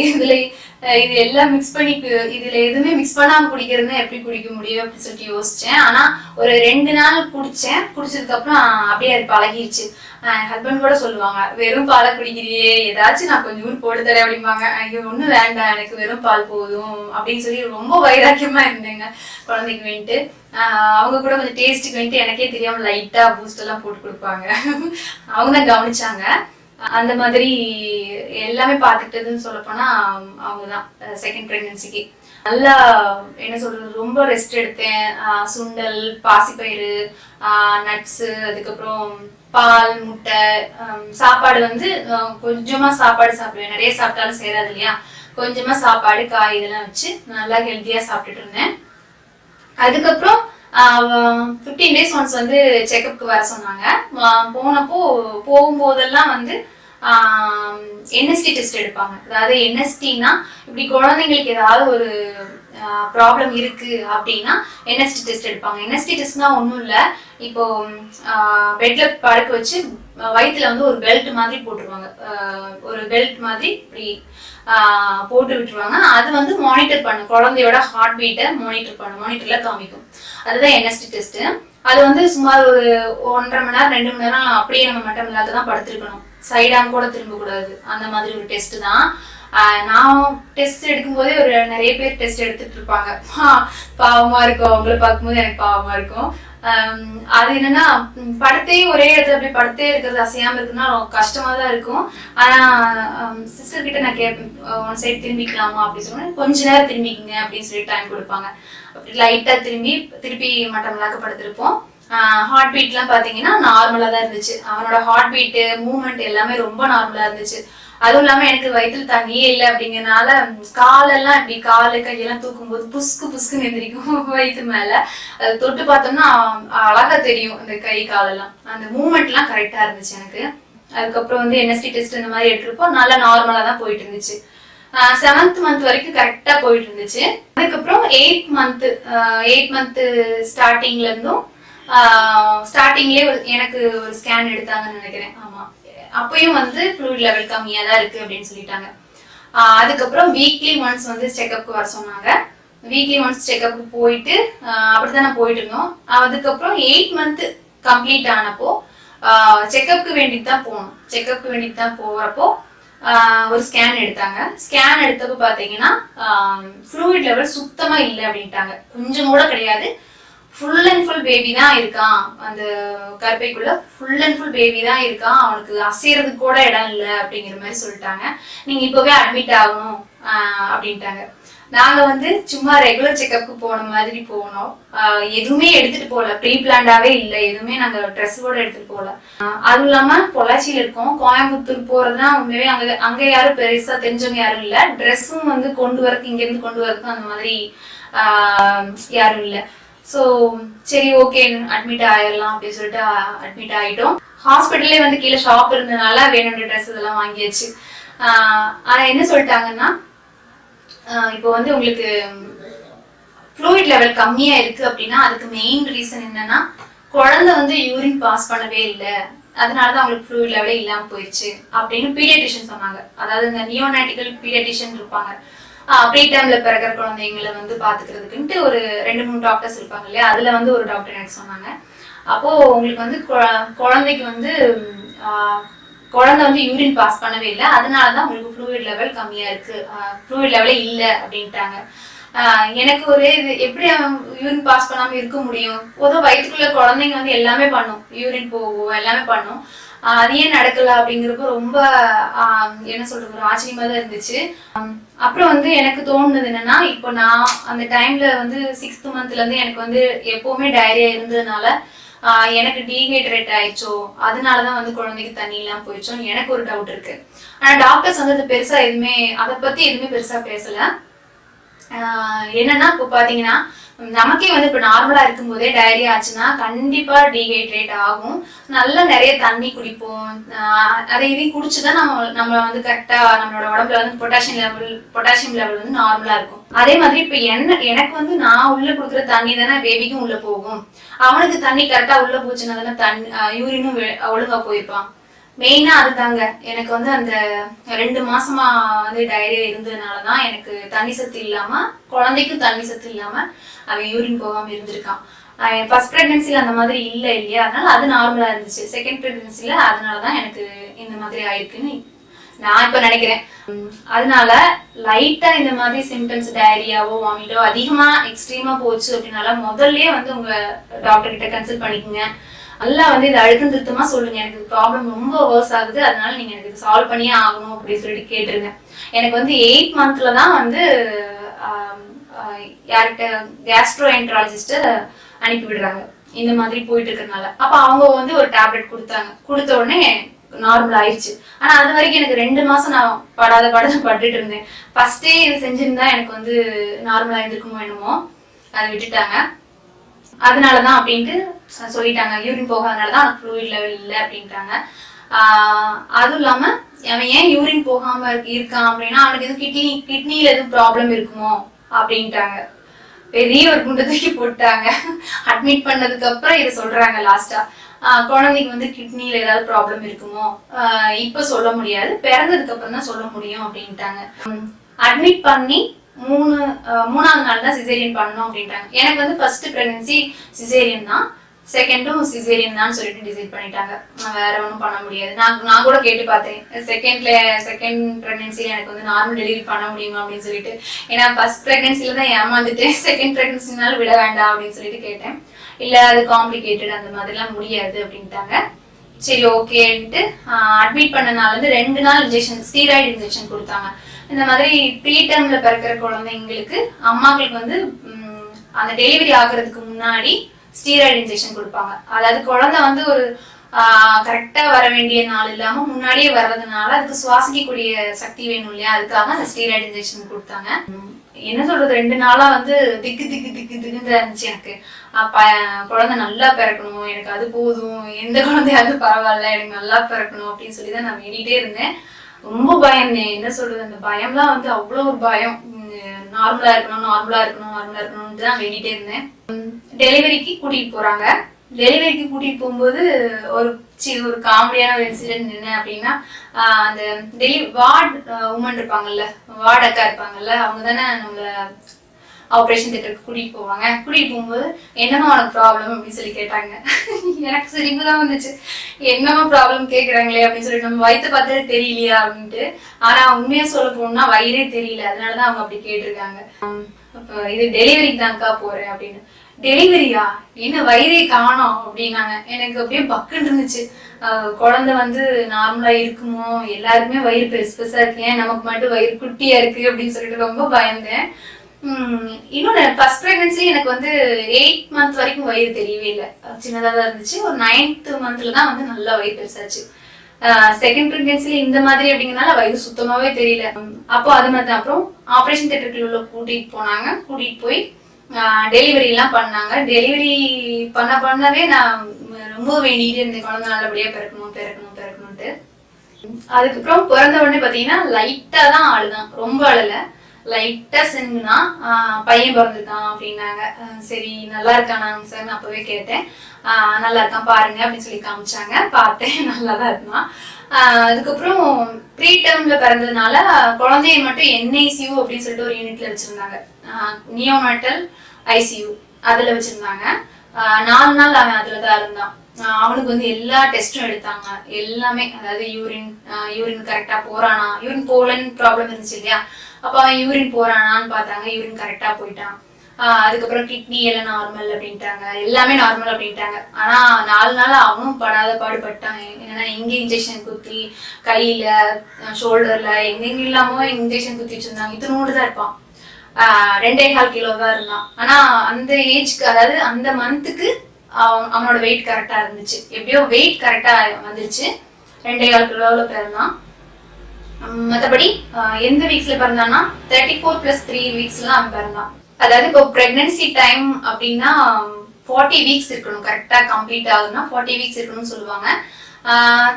இது எல்லாம் மிக்ஸ் பண்ணி இதுல எதுவுமே மிக்ஸ் பண்ணாம குடிக்கிறதுனா எப்படி குடிக்க முடியும் அப்படின்னு சொல்லிட்டு யோசிச்சேன். ஆனா ஒரு 2 நாள் குடிச்சேன். குடிச்சதுக்கு அப்புறம் அப்படியே அது பழகிடுச்சு. என் ஹஸ்பண்ட் கூட சொல்லுவாங்க, வெறும் பாலை குடிக்கிறியே, ஏதாச்சும் நான் கொஞ்சம் போட்டு தரேன் அப்படிம்பாங்க. ஐயோ ஒன்றும் வேண்டாம், எனக்கு வெறும் பால் போதும் அப்படின்னு சொல்லி ரொம்ப வைராக்கியமா இருந்தேங்க குழந்தைக்கு வேண்டிட்டு. அவங்க கூட கொஞ்சம் டேஸ்ட்டுக்கு வேண்டிட்டு எனக்கே தெரியாம லைட்டா பூஸ்ட் எல்லாம் போட்டு கொடுப்பாங்க. அவங்க தான் கவனிச்சாங்க. அந்த மாதிரி எல்லாமே பார்த்துக்கிட்டதுன்னு சொல்ல போனா அவங்கதான் செகண்ட் பிரெக்னன்சிக்கு. நல்லா என்ன சொல்றது, ரொம்ப ரெஸ்ட் எடுத்தேன். சுண்டல், பாசிப்பயிறு, நட்ஸு, அதுக்கப்புறம் பால், முட்டை, சாப்பாடு வந்து கொஞ்சமா சாப்பாடு சாப்பிடுவேன். நிறைய சாப்பிட்டாலும் சேராது இல்லையா, கொஞ்சமா சாப்பாடு, காய் இதெல்லாம் வச்சு நல்லா ஹெல்த்தியா சாப்பிட்டுட்டு இருந்தேன். அதுக்கப்புறம் 15 days ஒன்ஸ் வந்து செக்அப்க்கு வர சொன்னாங்க. போகும்போதெல்லாம் வந்து என்எஸ்டி டெஸ்ட் எடுப்பாங்க. அதாவது என்எஸ்டினா இப்படி குழந்தைங்களுக்கு ஏதாவது ஒரு ப்ராப்ளம் இருக்கு அப்படின்னா என்எஸ்டி டெஸ்ட் எடுப்பாங்க. என்எஸ்டி டெஸ்ட்னா ஒன்றும் இல்லை, இப்போ பெட்ல படுக்க வச்சு வயிற்றுல வந்து ஒரு பெல்ட் மாதிரி போட்டுருவாங்க. ஒரு பெல்ட் மாதிரி இப்படி போட்டு விட்டுருவாங்க. அது வந்து மானிட்டர் பண்ணும், குழந்தையோட ஹார்ட் பீட்டை மானிட்டர் பண்ணும், மானிட்டர்ல காமிக்கும். அதுதான் என்எஸ்டி டெஸ்ட். அது வந்து சுமார் ஒரு 1.5 மணி நேரம் 2 மணி நேரம் அப்படியே நம்ம மட்டம் இல்லாத தான் படுத்திருக்கணும். சைடாக கூட திரும்ப கூடாது. அந்த மாதிரி ஒரு டெஸ்ட் தான். நான் டெஸ்ட் எடுக்கும் போதே ஒரு நிறைய பேர் டெஸ்ட் எடுத்துட்டு இருப்பாங்க. பாவமா இருக்கும், அவங்கள பார்க்கும்போது எனக்கு பாவமா இருக்கும். அது என்னன்னா, படுத்தே ஒரே இடத்துல அப்படி படுத்தே இருக்கிறது, அசையாம இருக்குன்னா கஷ்டமா தான் இருக்கும். ஆனா சிஸ்டர் கிட்ட நான் கேட்பேன், ஒன் சைடு திரும்பிக்கலாமா அப்படின்னு சொன்னேன். கொஞ்ச நேரம் திரும்பிக்குங்க அப்படின்னு சொல்லி டைம் கொடுப்பாங்க. அப்படி லைட்டா திருப்பி மட்டம்லாக்க படுத்திருப்போம். ஹார்ட் பீட்லாம் பாத்தீங்கன்னா நார்மலா தான் இருந்துச்சு. அவனோட ஹார்ட் பீட்டு, மூவ்மெண்ட் எல்லாமே ரொம்ப நார்மலா இருந்துச்சு. அதுவும் இல்லாம எனக்கு வயிற்றுல தண்ணியே இல்லை அப்படிங்கறதுனால காலெல்லாம் இப்படி காலு கையெல்லாம் தூக்கும் போது புஸ்குன்னு எந்திரிக்கும் வயிற்று மேல. அதை தொட்டு பார்த்தோம்னா அழகா தெரியும் அந்த கை காலெல்லாம். அந்த மூவ்மெண்ட் எல்லாம் கரெக்டா இருந்துச்சு எனக்கு. அதுக்கப்புறம் வந்து என்எஸ்டி டெஸ்ட் இந்த மாதிரி எடுத்துருப்போம். நல்லா நார்மலா தான் போயிட்டு இருந்துச்சு. 7th மந்த் வரைக்கும் கரெக்டா போயிட்டு இருந்துச்சு. அதுக்கப்புறம் 8th மந்த் ஸ்டார்டிங்ல இருந்தும் ஸ்டார்டிங்லேயே எனக்கு ஒரு ஸ்கேன் எடுத்தாங்கன்னு நினைக்கிறேன். ஆமா, அப்பயும் வந்து ஃப்ளூயிட் லெவல் கம்மியா தான் இருக்கு அப்படின்னு சொல்லிட்டாங்க. அதுக்கப்புறம் வீக்லி ஒன்ஸ் வந்து செக்அப்க்கு வர சொன்னாங்க. வீக்லி ஒன்ஸ் செக்அப்க்கு போயிட்டு அப்படிதான் நான் போயிட்டு இருந்தோம். அதுக்கப்புறம் 8 மந்த் கம்ப்ளீட் ஆனப்போ செக்அப்க்கு வேண்டிட்டு தான் போகணும். செக்அப்க்கு வேண்டிட்டு தான் போகிறப்போ ஒரு ஸ்கேன் எடுத்தாங்க. ஸ்கேன் எடுத்தப்போ பார்த்தீங்கன்னா ஃப்ளூயிட் லெவல் சுத்தமா இல்லை அப்படின்ட்டாங்க. கொஞ்சம் கூட கிடையாது. ஃபுல் அண்ட் ஃபுல் பேபி தான் இருக்கான், அந்த கருப்பைக்குள்ள ஃபுல் அண்ட் ஃபுல் பேபி தான் இருக்கான், அவனுக்கு அசைறதுக்கு கூட இடம் இல்லை அப்படிங்கிற மாதிரி சொல்லிட்டாங்க. நீங்க இப்பவே அட்மிட் ஆகணும் அப்படின்ட்டாங்க. நாங்க வந்து சும்மா ரெகுலர் செக்அப்க்கு போன மாதிரி போனோம். எதுவுமே எடுத்துட்டு போகல, ப்ரீ பிளான்டாவே இல்லை, எதுவுமே நாங்க ட்ரெஸ் கூட எடுத்துட்டு போகல. அதுவும் இல்லாம பொள்ளாச்சியில இருக்கோம், கோயம்புத்தூர் போறதுனா உண்மையே அங்க யாரும் பெருசா தெரிஞ்சவங்க யாரும் இல்லை. ட்ரெஸ்ஸும் வந்து கொண்டு வரதுக்கு இங்க இருந்து கொண்டு வரதுக்கும் அந்த மாதிரி யாரும் இல்லை. ஸோ சரி ஓகே அட்மிட் ஆயிடலாம் அப்படின்னு சொல்லிட்டு அட்மிட் ஆகிட்டோம். ஹாஸ்பிட்டல்லே வந்து கீழே ஷாப் இருந்ததுனால வேணுன்ற ட்ரெஸ் இதெல்லாம் வாங்கியாச்சு. ஆனால் என்ன சொல்லிட்டாங்கன்னா, இப்போ வந்து உங்களுக்கு ஃப்ளூயிட் லெவல் கம்மியாக இருக்குது அப்படின்னா அதுக்கு மெயின் ரீசன் என்னன்னா, குழந்தை வந்து யூரின் பாஸ் பண்ணவே இல்லை, அதனால தான் அவங்களுக்கு ஃப்ளூயிட் லெவலே இல்லாமல் போயிடுச்சு அப்படின்னு பீடியாட்ரிஷியன் சொன்னாங்க. அதாவது இந்த நியோநாட்டிக்கல் பீடியாட்ரிஷியன் இருப்பாங்க, ப்ரீடர்ம்ல பிறக்கிற குழந்தைங்களை வந்து பாத்துக்கிறதுக்குன்ட்டு ஒரு 2-3 டாக்டர்ஸ் இருப்பாங்க இல்லையா, அதுல வந்து ஒரு டாக்டர் எனக்கு சொன்னாங்க. அப்போ உங்களுக்கு வந்து குழந்தைக்கு வந்து குழந்தை வந்து யூரின் பாஸ் பண்ணவே இல்லை, அதனாலதான் உங்களுக்கு ஃப்ளூயிட் லெவல் கம்மியா இருக்கு, ஃப்ளூயிட் லெவலே இல்லை அப்படின்ட்டாங்க. எனக்கு ஒரு இது எப்படி யூரின் பாஸ் பண்ணாம இருக்க முடியும்? பொதுவாக வயிற்றுக்குள்ள குழந்தைங்க வந்து எல்லாமே பண்ணும், யூரின் போகும் எல்லாமே பண்ணும். அது ஏன் நடக்கல அப்படிங்கிறப்ப ரொம்ப என்ன சொல்றது ஒரு ஆச்சரியமா தான் இருந்துச்சு. அப்புறம் வந்து எனக்கு தோணுது என்னன்னா, இப்போ நான் அந்த டைம்ல வந்து 6th மந்த்ல இருந்து எனக்கு வந்து எப்பவுமே டயரியா இருந்ததுனால எனக்கு டீஹைட்ரேட் ஆயிடுச்சோ, அதனாலதான் வந்து குழந்தைக்கு தண்ணி எல்லாம் போயிடுச்சோன்னு எனக்கு ஒரு டவுட் இருக்கு. ஆனா டாக்டர்ஸ் வந்து அது பெருசா எதுவுமே அதை பத்தி எதுவுமே பெருசா பேசல. என்னன்னா இப்போ பாத்தீங்கன்னா நமக்கே வந்து இப்ப நார்மலா இருக்கும் போதே டயரியா ஆச்சுன்னா கண்டிப்பா டீஹைட்ரேட் ஆகும். நல்லா நிறைய தண்ணி குடிப்போம். அதை இதையும் குடிச்சுதான் நம்ம வந்து கரெக்டா நம்மளோட உடம்புல வந்து பொட்டாசியம் லெவல் வந்து நார்மலா இருக்கும். அதே மாதிரி இப்ப எனக்கு வந்து நான் உள்ள குடுக்குற தண்ணி தானே பேபிக்கும் உள்ள போகும். அவனுக்கு தண்ணி கரெக்டா உள்ள போச்சுன்னா தானே தண்ணி யூரினும் ஒழுங்கா போயிருப்பான். மெயினா அதுதாங்க எனக்கு வந்து அந்த 2 மாசமா வந்து டயரியா இருந்ததுனாலதான் எனக்கு தண்ணி சத்து இல்லாம குழந்தைக்கும் தண்ணி சத்து இல்லாம அவன் யூரின் போகாம இருந்திருக்கான். ஃபர்ஸ்ட் பிரெக்னன்சில அந்த மாதிரி இல்லையா, அதனால அது நார்மலா இருந்துச்சு. செகண்ட் பிரெக்னன்சில அதனாலதான் எனக்கு இந்த மாதிரி ஆயிருக்குன்னு நான் இப்ப நினைக்கிறேன். அதனால லைட்டா இந்த மாதிரி சிம்டம்ஸ் டயரியாவோ வாமிட்டோ அதிகமா எக்ஸ்ட்ரீமா போச்சு அப்படின்னால முதல்லயே வந்து உங்க டாக்டர் கிட்ட கன்சல்ட் பண்ணிக்கோங்க. நல்லா வந்து இது அழுத்தம் திருத்தமா சொல்லுங்க, எனக்கு ப்ராப்ளம் ரொம்ப வர்ஸ் ஆகுது, அதனால நீங்க எனக்கு இது சால்வ் பண்ணியே ஆகணும் அப்படின்னு சொல்லிட்டு கேட்டுருங்க. எனக்கு வந்து 8th மந்த்ல தான் வந்து யார்கிட்ட கேஸ்ட்ரோஎன்ட்ராலஜிஸ்ட அனுப்பி விடுறாங்க இந்த மாதிரி போயிட்டு இருக்கிறதுனால. அப்ப அவங்க வந்து ஒரு டேப்லெட் கொடுத்தாங்க. கொடுத்த உடனே நார்மல் ஆயிடுச்சு. ஆனா அது வரைக்கும் எனக்கு 2 மாசம் நான் பட்டுட்டு இருந்தேன். ஃபர்ஸ்டே இது செஞ்சிருந்தா எனக்கு வந்து நார்மல் ஆயிருக்குமோ என்னமோ, அதை விட்டுட்டாங்க. அதனாலதான் அப்படின்ட்டு சொல்லிட்டாங்க, யூரின் போகாதனாலதான் அவனுக்கு ஃப்ளூயிட் லெவல் இல்லை அப்படின்ட்டாங்க. அதுவும் இல்லாம அவன் ஏன் யூரின் போகாம இருக்கான் அப்படின்னா அவனுக்கு எதுவும் கிட்னில எதுவும் ப்ராப்ளம் இருக்குமோ அப்படின்ட்டாங்க. பெரிய ஒரு குண்டை தூக்கி போட்டாங்க. அட்மிட் பண்ணதுக்கு அப்புறம் இதை சொல்றாங்க லாஸ்டா, குழந்தைக்கு வந்து கிட்னில ஏதாவது ப்ராப்ளம் இருக்குமோ, இப்ப சொல்ல முடியாது, பிறந்ததுக்கு அப்புறம் தான் சொல்ல முடியும் அப்படின்ட்டாங்க. அட்மிட் பண்ணி 3ஆவது நாள் தான் சிசேரியன் பண்ணணும் அப்படின்ட்டாங்க. எனக்கு வந்து ஃபர்ஸ்ட் பிரெக்னன்சி சிசேரியன் தான், செகண்டும் சிசேரியன் தான் சொல்லிட்டு டிசைட் பண்ணிட்டாங்க. வேற ஒன்றும் பண்ண முடியாது. நான் கூட கேட்டு பார்த்தேன், செகண்ட் பிரெக்னன்சில எனக்கு வந்து நார்மல் டெலிவரி பண்ண முடியுமா அப்படின்னு சொல்லிட்டு. ஏன்னா ஃபர்ஸ்ட் பிரெக்னன்சில தான் ஏமாந்துட்டேன், செகண்ட் பிரெக்னன்சினால விட வேண்டாம் அப்படின்னு சொல்லிட்டு கேட்டேன். இல்ல அது காம்ப்ளிகேட்டட், அந்த மாதிரிலாம் முடியாது அப்படின்ட்டாங்க. சரி ஓகேன்ட்டு அட்மிட் பண்ணனால வந்து 2 நாள் இன்ஜெக்ஷன், ஸ்டீராய்டு இன்ஜெக்ஷன் கொடுத்தாங்க. இந்த மாதிரி ப்ரீடர்ம்ல பிறக்கிற குழந்தைங்களுக்கு அம்மாக்களுக்கு வந்து அந்த டெலிவரி ஆகுறதுக்கு முன்னாடி ஸ்டீராய்டு இன்ஜெக்ஷன் கொடுப்பாங்க. அதாவது குழந்தை வந்து ஒரு கரெக்டா வர வேண்டிய நாள் இல்லாம முன்னாடியே வர்றதுனால அதுக்கு சுவாசிக்கக்கூடிய சக்தி வேணும் இல்லையா, அதுக்காக அந்த ஸ்டீராய்டு இன்ஜெக்ஷன் கொடுத்தாங்க. என்ன சொல்றது, 2 நாளா வந்து திக்கு திக்கு திக்கு திக்குன்னு இருந்துச்சு எனக்கு. குழந்தை நல்லா பிறக்கணும், எனக்கு அது போதும், எந்த குழந்தையாவது பரவாயில்ல, எனக்கு நல்லா பிறக்கணும் அப்படின்னு சொல்லிதான் நான் வேண்டிகிட்டே இருந்தேன். ரொம்ப பயந்தேன். என்ன சொல்றது, அந்த பயம்லாம் வந்து அவ்வளோ ஒரு பயம். நார்மலா இருக்கணும்னு தான் வேண்டிட்டே இருந்தேன். டெலிவரிக்கு கூட்டிட்டு போறாங்க. டெலிவரிக்கு கூட்டிட்டு போகும்போது ஒரு காமெடியான ஒரு இன்சிடென்ட் என்ன அப்படின்னா, அந்த வார்டு உமன் இருப்பாங்கல்ல, வார்டு அக்கா இருப்பாங்கல்ல, அவங்க தானே நம்மள ஆப்ரேஷன் தியேட்டருக்கு கூட்டிட்டு போவாங்க. கூட்டிட்டு போகும்போது என்னமா உனக்கு ப்ராப்ளம் அப்படின்னு சொல்லி கேட்டாங்க. எனக்கு சிரிப்பு தான் வந்துச்சு, என்னமா ப்ராப்ளம் கேட்குறாங்களே அப்படின்னு சொல்லிட்டு. நம்ம வயிற்று பார்த்ததே தெரியலையா அப்படின்ட்டு. ஆனா உண்மையா சொல்ல போனா வயிறே தெரியல, அதனாலதான் அவங்க அப்படி கேட்டிருக்காங்க. அப்ப இது டெலிவரிக்கு தான்க்கா போறேன் அப்படின்னு. டெலிவரியா, என்ன வயிறே காணோம் அப்படின்னாங்க. எனக்கு அப்படியே பக்குன்னு இருந்துச்சு. குழந்தை வந்து நார்மலா இருக்குமோ, எல்லாருக்குமே வயிறு பெருசு பெருசா இருக்கேன், நமக்கு மட்டும் வயிறு குட்டியா இருக்கு அப்படின்னு சொல்லிட்டு ரொம்ப பயந்தேன். இன்னொன்னு, ஃபர்ஸ்ட் பிரெக்னன்சி எனக்கு வந்து 8th மந்த் வரைக்கும் வயிறு தெரியவே இல்லை, சின்னதா தான் இருந்துச்சு. ஒரு 9th மந்த்ல தான் வந்து நல்லா வயிறு பெருசாச்சு. செகண்ட் பிரெக்னன்சில இந்த மாதிரி அப்படிங்கறதுனால வயிறு சுத்தமாவே தெரியல. அப்போ அது மாதிரி தான். அப்புறம் ஆப்ரேஷன் தியேட்டருக்குள்ள கூட்டிட்டு போனாங்க. கூட்டிட்டு போய் டெலிவரி எல்லாம் பண்ணாங்க. டெலிவரி பண்ணவே நான் ரொம்ப வேண்டிகிட்டே இருந்தேன், குழந்தை நல்லபடியா பிறக்கணும்ட்டு. அதுக்கப்புறம் பிறந்த உடனே பாத்தீங்கன்னா லைட்டா தான் அழுதான், ரொம்ப அழல, லைட்டா செஞ்சுனா பையன் பிறந்திருக்கான் அப்படின்னாங்க. சரி நல்லா இருக்கானாங்க சார், அப்பவே கேட்டேன். நல்லா இருக்கான் பாருங்க அப்படின்னு சொல்லி காமிச்சாங்க. பார்த்தேன், நல்லாதான் இருந்தான். அதுக்கப்புறம் ப்ரீடர்ம்ல பிறந்ததுனால குழந்தைய மட்டும் NICU அப்படின்னு சொல்லிட்டு ஒரு யூனிட்ல வச்சிருந்தாங்க, நியோநாட்டல் ICU, அதுல வச்சிருந்தாங்க. 4 நாள் அவன் அதுலதான் இருந்தான். அவனுக்கு வந்து எல்லா டெஸ்டும் எடுத்தாங்க, எல்லாமே. அதாவது யூரின் கரெக்டா போறானா, யூரின் போகலன்னு ப்ராப்ளம் இருந்துச்சு இல்லையா, அப்ப அவன் யூரின் போறானான்னு பார்த்தாங்க. யூரின் கரெக்டா போயிட்டான். அதுக்கப்புறம் கிட்னி எல்லாம் நார்மல் அப்படின்ட்டாங்க, எல்லாமே நார்மல் அப்படின்ட்டாங்க. ஆனா 4 நாள் அவனும் படாத பாடுபட்டான். என்னன்னா எங்க இன்ஜெக்ஷன் குத்தி கையில ஷோல்டர்ல எங்கெங்க இல்லாமோ இன்ஜெக்ஷன் குத்திட்டு இருந்தாங்க. இத்தனோடு தான் இருப்பான், 2.25 கிலோ தான் இருந்தான். ஆனா அந்த ஏஜ்க்கு, அதாவது அந்த மந்த்துக்கு அவனோட வெயிட் கரெக்டா இருந்துச்சு. எப்படியோ வெயிட் கரெக்டா வந்துருச்சு. 2.25 கிலோல பிறந்தான். மற்றபடி எந்த வீக்ஸ்ல பிறந்தான்னா 34+3 வீக்ஸ்ல அவன் பிறந்தான். அதாவது இப்போ பிரெக்னன்சி டைம் அப்படின்னா 40 வீக்ஸ் இருக்கணும், கரெக்டா கம்ப்ளீட் ஆகுதுன்னா 40 வீக்ஸ் இருக்கணும்னு சொல்லுவாங்க.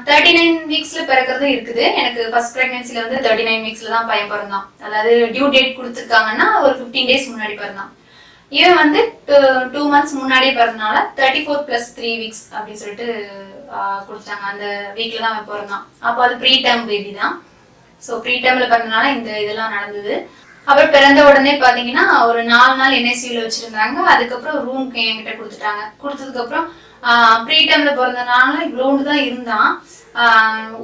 39 வீக்ஸ்ல பிறக்கிறதும் இருக்குது. எனக்கு ஃபர்ஸ்ட் பிரெக்னன்சில வந்து 39 வீக்ஸ்ல தான் பையன் பிறந்தான். அதாவது டியூ டேட் கொடுத்துருக்காங்கன்னா ஒரு 15 டேஸ் முன்னாடி பிறந்தான். இவன் வந்து 2 மந்த்ஸ் முன்னாடியே பிறந்தனால 34+3 வீக்ஸ் அப்படின்னு சொல்லிட்டு கொடுத்தாங்க. அந்த வீக்ல தான் அவன் பிறந்தான். அப்போ அது ப்ரீடேர்ம் பேபி தான். ஸோ ப்ரீடேர்ம்ல பிறந்தனால இந்த இதெல்லாம் நடந்தது. அப்புறம் பிறந்த உடனே பாத்தீங்கன்னா ஒரு 4 நாள் என்ஐசியூல வச்சிருந்தாங்க. அதுக்கப்புறம் ரூம்க்கு என்கிட்ட கொடுத்துட்டாங்க. கொடுத்ததுக்கு அப்புறம் ப்ரீடேர்ம்ல பிறந்தனால இவ்வளோண்டு தான் இருந்தான்.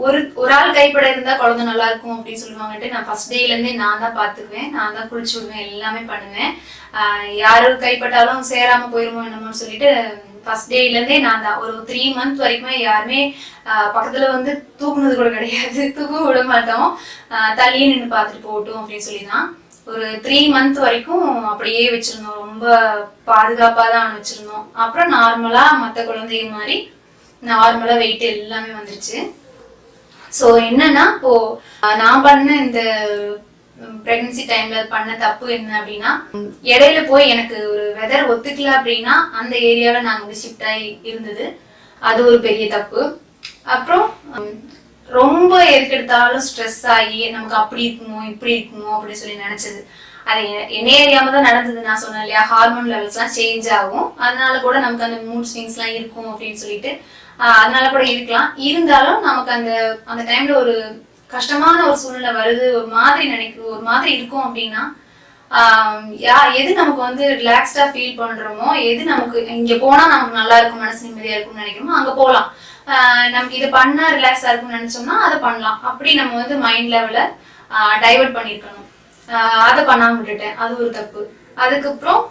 ஒரு ஆள் கைப்பட இருந்தா குழந்தை நல்லா இருக்கும் அப்படின்னு சொல்லுவாங்கட்டு நான் ஃபர்ஸ்ட் டேல இருந்தே நான் தான் பாத்துக்குவேன், நான் தான் குளிச்சு விடுவேன், எல்லாமே பண்ணுவேன். யாரு கைப்பட்டாலும் சேராம போயிருமோ என்னமோன்னு சொல்லிட்டு ஃபர்ஸ்ட் டேல இருந்தே நான் தான். ஒரு 3 மந்த் வரைக்குமே யாருமே பக்கத்துல வந்து தூக்குனது கூட கிடையாது, தூக்க விட மாட்டோம், தள்ளியே நின்று பார்த்துட்டு போகட்டும் அப்படின்னு சொல்லிதான் ஒரு 3 மந்த் வரைக்கும் அப்படியே வச்சிருந்தோம். ரொம்ப பாதுகாப்பா தான் வச்சிருந்தோம். அப்புறம் நார்மலா மற்ற குழந்தைங்க மாதிரி நார்மலா வெயிட் எல்லாமே வந்துருச்சு. ஸோ என்னன்னா இப்போ நான் பண்ண இந்த பிரெக்னன்சி டைம்ல பண்ண தப்பு என்ன அப்படின்னா, இடையில போய் எனக்கு ஒரு வெதர் ஒத்துக்கல அப்படின்னா அந்த ஏரியால நான் வந்து ஷிஃப்ட் ஆகி இருந்தது. அது ஒரு பெரிய தப்பு. அப்புறம் ரொம்ப எதுக்கெடுத்தாலும் ஸ்ட்ரெஸ் ஆகி நமக்கு அப்படி இருக்குமோ இப்படி இருக்குமோ அப்படின்னு சொல்லி நினைச்சது. அது என்ன அறியாம தான் நடந்தது. நான் சொன்னேன் இல்லையா, ஹார்மோன் லெவல்ஸ் எல்லாம் சேஞ்ச் ஆகும், அதனால கூட நமக்கு அந்த மூட் ஸ்விங்ஸ் எல்லாம் இருக்கும் அப்படின்னு சொல்லிட்டு அதனால கூட இருக்கலாம். இருந்தாலும் நமக்கு அந்த அந்த டைம்ல ஒரு கஷ்டமான ஒரு சூழ்நிலை வருது, ஒரு மாதிரி ஒரு மாதிரி இருக்கும் அப்படின்னா எது நமக்கு வந்து ரிலாக்ஸ்டா ஃபீல் பண்றோமோ, எது நமக்கு இங்க போனா நமக்கு நல்லா இருக்கும், மனசு நிம்மதியா இருக்கும்னு நினைக்கிறோமோ அங்க போகலாம். நமக்கு இதை பண்ணா ரிலாக்ஸா இருக்கும்னு நினைச்சோம்னா அதை பண்ணலாம். அப்படி நம்ம வந்து மைண்ட் லெவல டைவர்ட் பண்ணிருக்கணும். அதை பண்ணாம விட்டுட்டேன், அது ஒரு தப்பு. அதுக்கப்புறம்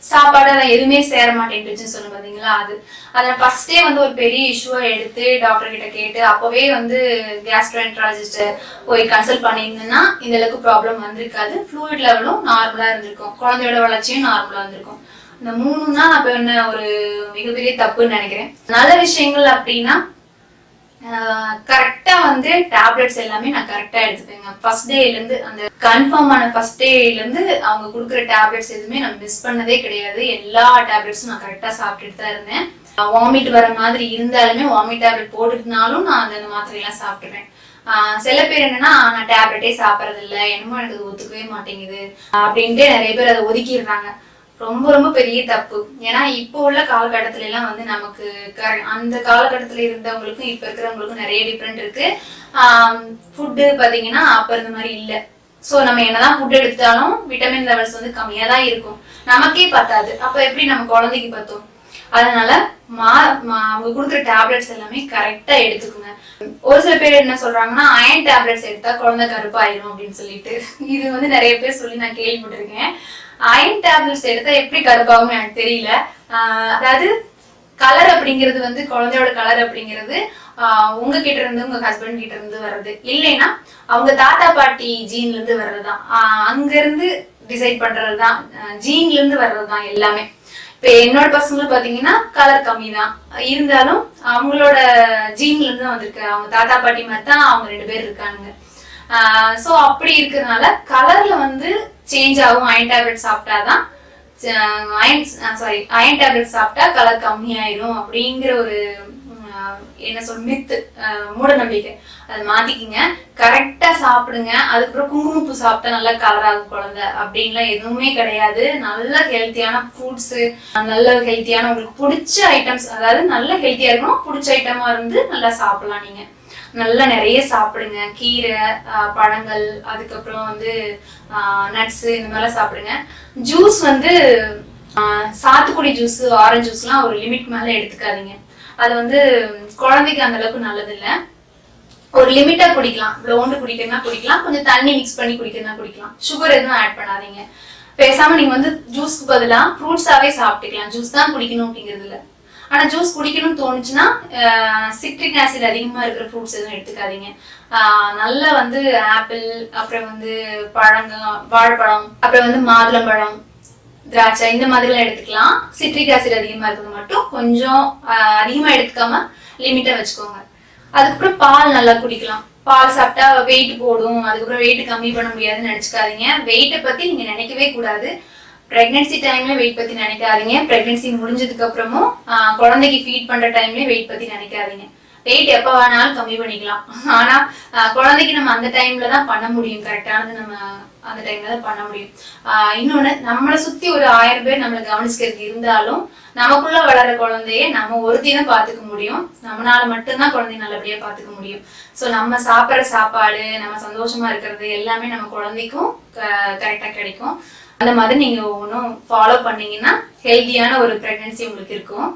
சாப்பாடு அதை எதுவுமே சேர மாட்டேன்ட்டுன்னு சொன்ன பாத்தீங்களா, அதை ஃபர்ஸ்டே வந்து ஒரு பெரிய இஷ்யூவா எடுத்து டாக்டர் கிட்ட கேட்டு அப்பவே வந்து கேஸ்ட்ரோஎன்ட்ராலஜிஸ்ட் போய் கன்சல்ட் பண்ணியிருந்தேன்னா இந்த அளவுக்கு ப்ராப்ளம் வந்திருக்காது. ஃப்ளூயிட் லெவலும் நார்மலா இருந்திருக்கும், குழந்தையோட வளர்ச்சியும் நார்மலா இருந்திருக்கும். இந்த 3 தான் நான் என்ன ஒரு மிகப்பெரிய தப்புன்னு நினைக்கிறேன். நல்ல விஷயங்கள் அப்படின்னா கரெக்டா வந்து டேப்லெட்ஸ் எல்லாமே நான் கரெக்டா எடுத்துப்பேங்க. ஃபர்ஸ்ட் டேல இருந்து அந்த கன்ஃபார்ம் ஆன ஃபர்ஸ்ட் டேல இருந்து அவங்க கொடுக்குற டேப்லெட்ஸ் எதுவுமே நான் மிஸ் பண்ணதே கிடையாது. எல்லா டேப்லெட்ஸும் நான் கரெக்டா சாப்பிட்டுட்டு தான் இருந்தேன். வாமிட் வர மாதிரி இருந்தாலுமே வாமிட் டேப்லெட் போட்டுக்கினாலும் நான் அந்த மாத்திரை எல்லாம் சாப்பிட்டுருவேன். சில பேர் என்னன்னா நான் டேப்லெட்டே சாப்பிட்றது இல்லை, என்னமோ எனக்கு அது ஒத்துக்கவே மாட்டேங்குது அப்படின்ட்டு நிறைய பேர் அதை ஒதுக்கிடுறாங்க. ரொம்ப ரொம்ப பெரிய தப்பு. ஏன்னா இப்போ உள்ள காலகட்டத்துல எல்லாம் வந்து நமக்கு அந்த காலகட்டத்துல இருந்தவங்களுக்கும் இப்ப இருக்கிறவங்களுக்கும் நிறைய டிஃப்ரெண்ட் இருக்கு. ஃபுட்டு பாத்தீங்கன்னா அப்ப இருந்த மாதிரி இல்ல. சோ நம்ம என்னதான் ஃபுட் எடுத்தாலும் விட்டமின் லெவல்ஸ் வந்து கம்மியா தான் இருக்கும், நமக்கே பத்தாது. அப்ப எப்படி நம்ம குழந்தைக்கு பத்தும்? அதனால அவங்க கொடுக்குற டேப்லெட்ஸ் எல்லாமே கரெக்டா எடுத்துக்குங்க. ஒரு சில பேர் என்ன சொல்றாங்கன்னா அயன் டேப்லெட்ஸ் எடுத்தா குழந்தை கருப்பாயிரும் அப்படின்னு சொல்லிட்டு, இது வந்து நிறைய பேர் சொல்லி நான் கேள்விப்பட்டிருக்கேன். அயன் டேப்லெட்ஸ் எடுத்தா எப்படி கருப்பாகும் எனக்கு தெரியல. அதாவது கலர் அப்படிங்கிறது வந்து குழந்தையோட கலர் அப்படிங்கிறது உங்ககிட்ட இருந்து உங்க ஹஸ்பண்ட் கிட்ட இருந்து வர்றது, இல்லைன்னா அவங்க தாத்தா பாட்டி ஜீன்ல இருந்து வர்றதுதான், அங்க இருந்து டிசைட் பண்றதுதான், ஜீன்ல இருந்து வர்றதுதான் எல்லாமே. இப்ப என்னோட பசங்களும் பாத்தீங்கன்னா கலர் கம்மி தான் இருந்தாலும் அவங்களோட ஜீன்ல இருந்து தான் வந்திருக்கு. அவங்க தாத்தா பாட்டி மாதிரி தான் அவங்க 2 பேர் இருக்காங்க. சோ அப்படி இருக்கிறதுனால கலர்ல வந்து சேஞ்ச் ஆகும். அயன் டேப்லெட் சாப்பிட்டாதான் அயன் டேப்லெட் சாப்பிட்டா கலர் கம்மியாயிரும் அப்படிங்கிற ஒரு என்ன சொல் மித்து, மூட நம்பிக்கை. அதை மாத்திக்கிங்க, கரெக்டா சாப்பிடுங்க. அதுக்கப்புறம் குங்குமப்பூ சாப்பிட்டா நல்லா கலர் ஆகும் குழந்தை அப்படின்லாம் எதுவுமே கிடையாது. நல்ல ஹெல்த்தியான ஃப்ரூட்ஸ், நல்ல ஹெல்த்தியான உங்களுக்கு பிடிச்ச ஐட்டம்ஸ், அதாவது நல்ல ஹெல்த்தியா இருக்கணும், பிடிச்ச ஐட்டமா இருந்து நல்லா சாப்பிடலாம். நீங்க நல்லா நிறைய சாப்பிடுங்க, கீரை, பழங்கள், அதுக்கப்புறம் வந்து நட்ஸ், இந்த மாதிரிலாம் சாப்பிடுங்க. ஜூஸ் வந்து சாத்துக்குடி ஜூஸ், ஆரஞ்சு ஜூஸ்லாம் ஒரு லிமிட் மேல எடுத்துக்காதீங்க. அது வந்து குழந்தைக்கு அந்த அளவுக்கு நல்லது இல்லை. ஒரு லிமிட்டா குடிக்கலாம், இவ்வளோண்டு குடிக்கிறதுனா குடிக்கலாம், கொஞ்சம் தண்ணி மிக்ஸ் பண்ணி குடிக்கிறதுனா குடிக்கலாம். சுகர் எதுவும் ஆட் பண்ணாதீங்க. பேசாம நீங்க வந்து ஜூஸ்க்கு பதிலா ஃப்ரூட்ஸாவே சாப்பிட்டுக்கலாம். ஜூஸ் தான் குடிக்கணும் அப்படிங்கிறது இல்லை. ஆனா ஜூஸ் குடிக்கணும்னு தோணுச்சுன்னா சிட்ரிக் ஆசிட் அதிகமா இருக்கிற ஃப்ரூட்ஸ் எதுவும் எடுத்துக்காதீங்க. நல்லா வந்து ஆப்பிள், அப்புறம் வந்து வாழைப்பழம், அப்புறம் வந்து மாதுளம்பழம், திராட்சை இந்த மாதிரிலாம் எடுத்துக்கலாம். சிட்ரிக் ஆசிட் அதிகமா இருக்கிறது மட்டும் கொஞ்சம் அதிகமா எடுத்துக்காம லிமிட்டா வச்சுக்கோங்க. அதுக்கப்புறம் பால் நல்லா குடிக்கலாம். பால் சாப்பிட்டா வெயிட் போடும், அதுக்கப்புறம் வெயிட் கம்மி பண்ண முடியாதுன்னு நினைச்சுக்காதீங்க. வெயிட்டை பத்தி நீங்க நினைக்கவே கூடாது. பிரெக்னன்சி டைம்ல வெயிட் பத்தி நினைக்காதீங்க. பிரெக்னன்சி முடிஞ்சதுக்கு அப்புறமும் குழந்தைக்கு ஃபீட் பண்ற டைம்ல வெயிட் பத்தி நினைக்காதீங்க. வெயிட் எப்ப வேணாலும் கம்மி பண்ணிக்கலாம். ஆனா குழந்தைக்கு நம்ம அந்த டைம்ல தான் பண்ண முடியும். கரெக்டானது நம்ம அந்த டைம்ல தான் பண்ண முடியும். இன்னொன்னு, நம்மளை சுத்தி ஒரு 1000 பேர் நம்மளை கவனிச்சுக்கிறதுக்கு இருந்தாலும் நமக்குள்ள வளர்ற குழந்தைய நம்ம ஒருத்தி தான் பாத்துக்க முடியும். நம்மளால மட்டும்தான் குழந்தைய நல்லபடியா பாத்துக்க முடியும். ஸோ நம்ம சாப்பிட்ற சாப்பாடு, நம்ம சந்தோஷமா இருக்கிறது எல்லாமே நம்ம குழந்தைக்கும் கரெக்டா கிடைக்கும். அந்த மாதிரி நீங்க ஒன்றும் ஃபாலோ பண்ணீங்கன்னா ஹெல்த்தியான ஒரு பிரெக்னன்சி உங்களுக்கு இருக்கும்.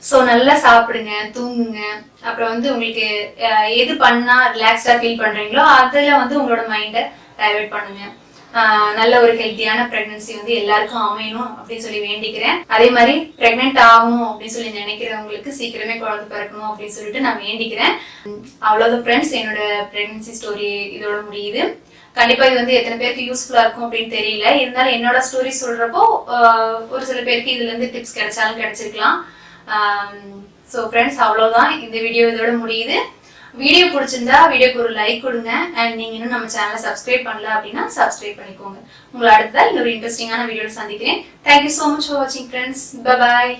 ஸோ நல்லா சாப்பிடுங்க, தூங்குங்க. அப்புறம் வந்து உங்களுக்கு எது பண்ணா ரிலாக்ஸ்டா ஃபீல் பண்றீங்களோ அதுல வந்து உங்களோட மைண்டை டைவர்ட் பண்ணுங்க. நல்ல ஒரு ஹெல்த்தியான பிரெக்னன்சி வந்து எல்லாருக்கும் அமையணும் அப்படின்னு சொல்லி வேண்டிக்கிறேன். அதே மாதிரி பிரெக்னென்ட் ஆகணும் அப்படின்னு சொல்லி நினைக்கிறவங்களுக்கு சீக்கிரமே குழந்தை பிறக்கணும் அப்படின்னு சொல்லிட்டு நான் வேண்டிக்கிறேன். அவ்வளோதான் ஃப்ரெண்ட்ஸ், என்னோட பிரெக்னன்சி ஸ்டோரி இதோட முடியுது. கண்டிப்பா இது வந்து எத்தனை பேருக்கு யூஸ்ஃபுல்லா இருக்கும் அப்படின்னு தெரியல. இருந்தாலும் என்னோட ஸ்டோரி சொல்றப்போ ஒரு சில பேருக்கு இதுல இருந்து டிப்ஸ் கிடைச்சாலும் கிடைச்சிருக்கலாம். ஸோ ஃப்ரெண்ட்ஸ், அவ்வளோதான், இந்த வீடியோ இதோட முடியுது. வீடியோ பிடிச்சிருந்தா வீடியோக்கு ஒரு லைக் கொடுங்க. அண்ட் நீங்க இன்னும் நம்ம சேனலை சப்ஸ்கிரைப் பண்ணல அப்படின்னா சப்ஸ்கிரைப் பண்ணிக்கோங்க. உங்களை அடுத்ததா இன்னொரு இன்ட்ரெஸ்டிங்கான வீடியோட சந்திக்கிறேன். தேங்க்யூ ஸோ மச் ஃபார் வாட்சிங் ஃப்ரெண்ட்ஸ். Bye bye.